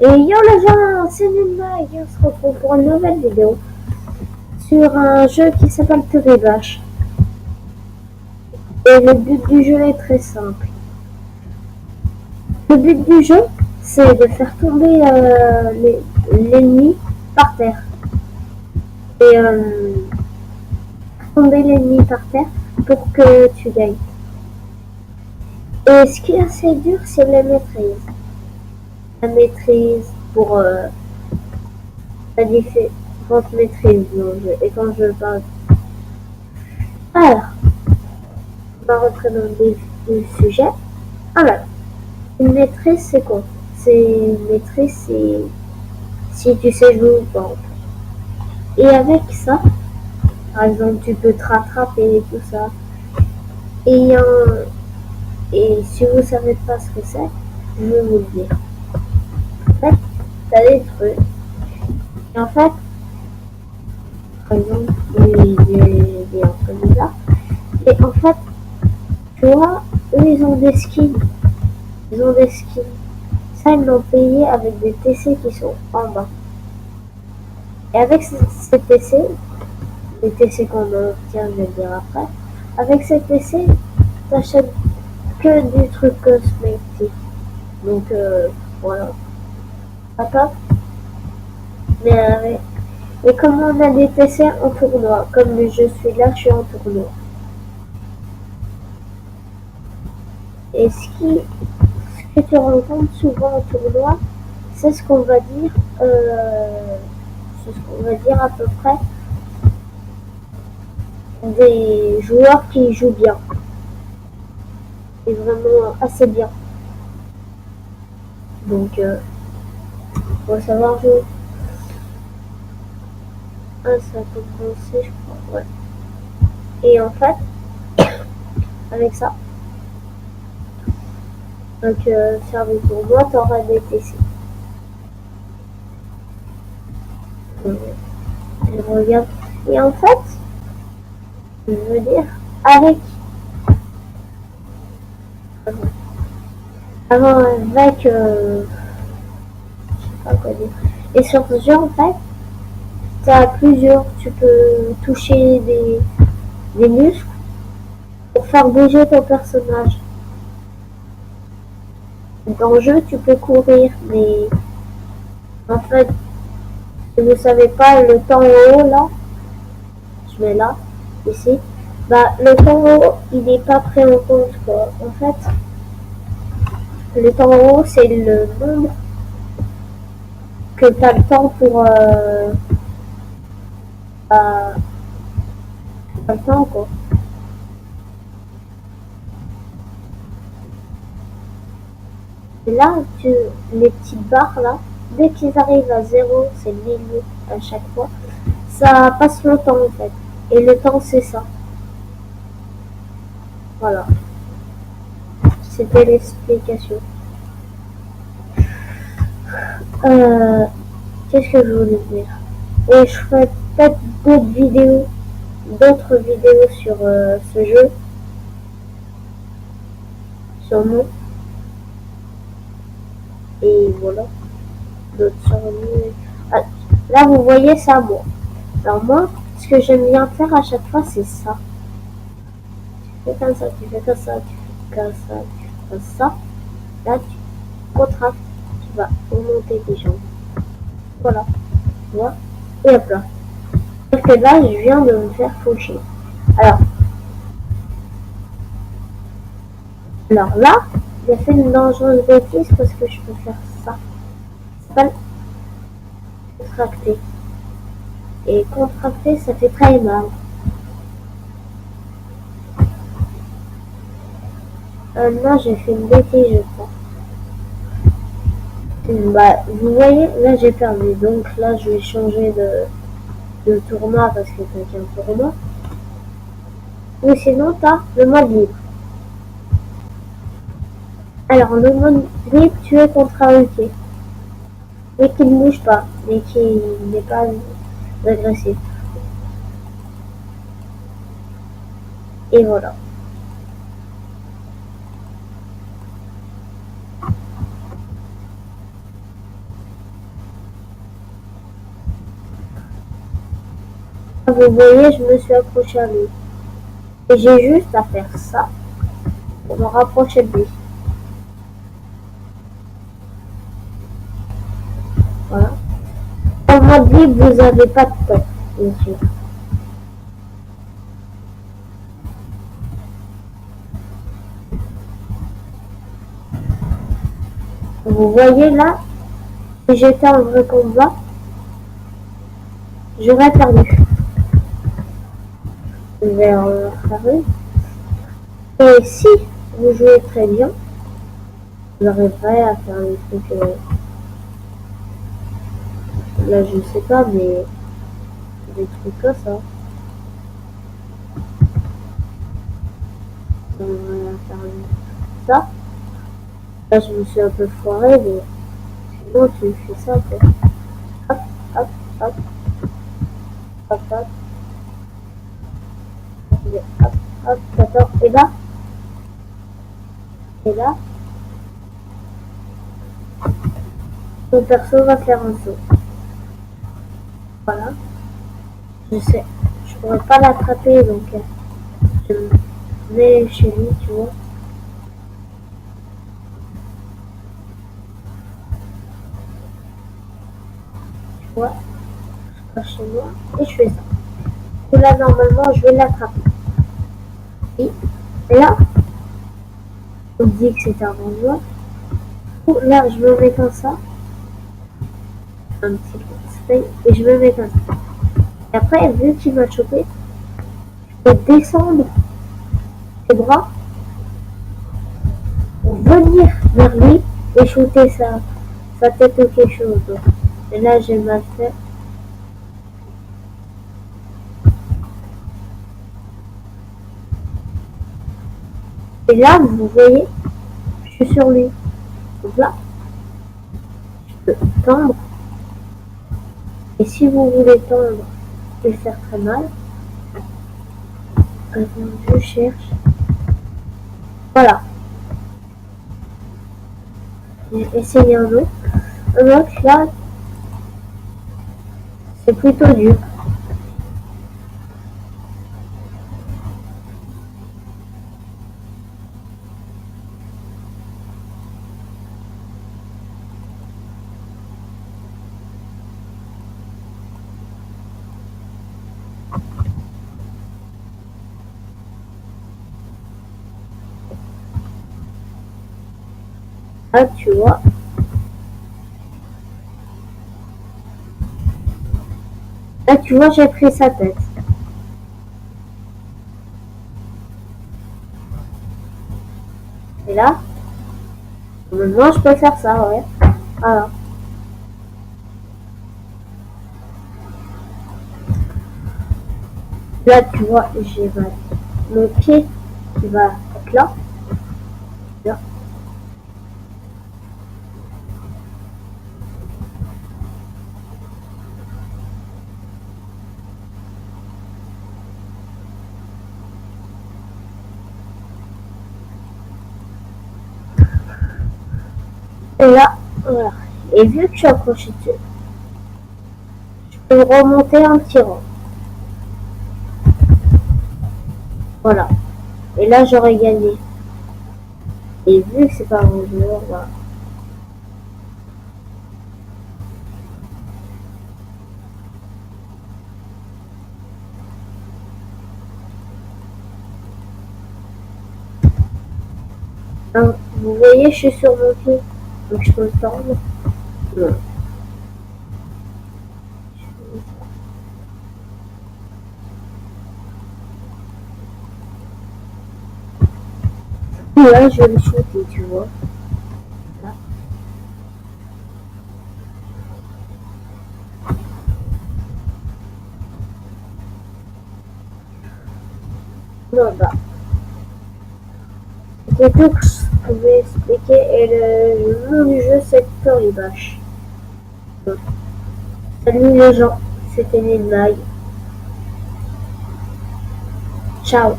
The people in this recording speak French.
Et yo les gens, c'est Nina et on se retrouve pour une nouvelle vidéo sur un jeu qui s'appelle Bash. Et le but du jeu est très simple. Le but du jeu, c'est de faire tomber l'ennemi par terre. Et tomber l'ennemi par terre pour que tu gagnes. Et ce qui est assez dur, c'est la maîtrise. La maîtrise pour la différente maîtrise dans le jeu. Et quand je parle. Alors, on va rentrer dans le vif du sujet. Alors, une maîtrise, c'est quoi? Une maîtrise, c'est si tu sais jouer ou pas. Et avec ça, par exemple, tu peux te rattraper et tout ça. Et, et si vous savez pas ce que c'est, je vais vous le dire. En fait, t'as des trucs. Et en fait, par exemple, des comme ça. Et en fait, tu vois, eux, ils ont des skins. Ils ont des skins. Ça, ils l'ont payé avec des TC qui sont en bas. Et avec ces TC, les TC qu'on obtient, je vais le dire après, avec ces TC, t'achètes que du truc cosmétique. Donc, voilà. Pas top. Et comme on a des TC en tournoi, comme je suis là, je suis en tournoi. Et ce que tu rencontres souvent en tournoi, c'est ce qu'on va dire, c'est ce qu'on va dire à peu près des joueurs qui jouent bien. Et vraiment assez bien. Donc, faut savoir jouer. Ah, ça a commencé, je crois, ouais. Et en fait, avec ça, donc faire des tournois, t'auras des TC. Je regarde. Et en fait, je veux dire, avec, je sais pas quoi dire. Et sur ce jeu, en fait, t'as plusieurs, tu peux toucher des muscles pour faire bouger ton personnage. Dans le jeu, tu peux courir, mais en fait, si vous savez pas, le temps en haut, là, je mets là, ici, bah, le temps en haut, il n'est pas pris en compte, quoi. En fait, le temps en haut, c'est le nombre que tu as le temps pour pas le temps, quoi. Et là, les petites barres, là, dès qu'ils arrivent à zéro, c'est le milieu à chaque fois, ça passe le temps, en fait. Et le temps, c'est ça. Voilà. C'était l'explication. Euh, Qu'est-ce que je voulais dire? Et je ferai peut-être d'autres vidéos sur ce jeu, sur nous. Et voilà. D'autres sur nous. Ah, là, vous voyez ça, moi. Alors moi, ce que j'aime bien faire à chaque fois, c'est ça. Tu fais comme ça, tu fais comme ça, tu fais comme ça, tu fais comme ça. Là, tu contractes, tu vas remonter tes jambes. Voilà. Tu vois? Et hop là. Sauf que là, je viens de me faire faucher. Alors, alors là, j'ai fait une dangereuse bêtise parce que je peux faire ça. Ça s'appelle contracter. Et contracter, ça fait très mal. Là, j'ai fait une bêtise, je crois. Bah, vous voyez, là, j'ai perdu. Donc là, je vais changer de tournoi parce que t'as qu'un tournoi. Ou sinon, t'as le mode libre. Alors, le mode libre, tu es contre un hockey. Mais qui ne bouge pas, mais qui n'est pas agressif. Et voilà. Vous voyez, je me suis accroché à lui. Et j'ai juste à faire ça pour me rapprocher de lui. Voilà. En mode libre, vous n'avez pas de temps, bien sûr. Vous voyez là, si j'étais en vrai combat, j'aurais perdu. Vers Harry. Et si vous jouez très bien, vous arriverez à faire des trucs. Là, je sais pas, mais des trucs comme ça. Vous arriverez à faire ça. Là, je me suis un peu foiré, mais sinon, tu fais ça, quoi. Hop, hop, hop, hop, hop. Hop, hop, attends. Et là, mon perso va faire un saut. Voilà. Je sais. Je pourrais pas l'attraper, donc je me mets chez lui, tu vois. Tu vois. Je passe chez moi et je fais ça. Et là, normalement, je vais l'attraper. Et là, on dit que c'est un renvoi. Là, je me mets comme ça. Un petit peu de et je me mets comme ça. Et après, vu qu'il m'a chopé, je peux descendre les bras pour venir vers lui et shooter sa tête ou quelque chose. Et là, j'ai mal fait. Et là, vous voyez, je suis sur lui. Donc là, je peux tendre. Et si vous voulez tendre et faire très mal, je cherche. Voilà. J'ai essayé un autre. Un autre, là, c'est plutôt dur. Là, tu vois. Là, tu vois, j'ai pris sa tête. Et là, maintenant, je peux faire ça, ouais. Voilà. Là, tu vois, j'ai mon pied qui va être là. Là. Et là, voilà. Et vu que je suis accroché dessus, je peux remonter en tirant. Voilà. Et là, j'aurais gagné. Et vu que c'est pas mon joueur, voilà. Donc, vous voyez, je suis sur mon pied. Donc, je peux le tendre. Ouais. Et là, je vais le shooter, tu vois. Là. Non, bah. C'est tout que je pouvais expliquer. Et le nom du jeu, c'est Story Bash. Donc, salut les gens, c'était Midnight. Ciao.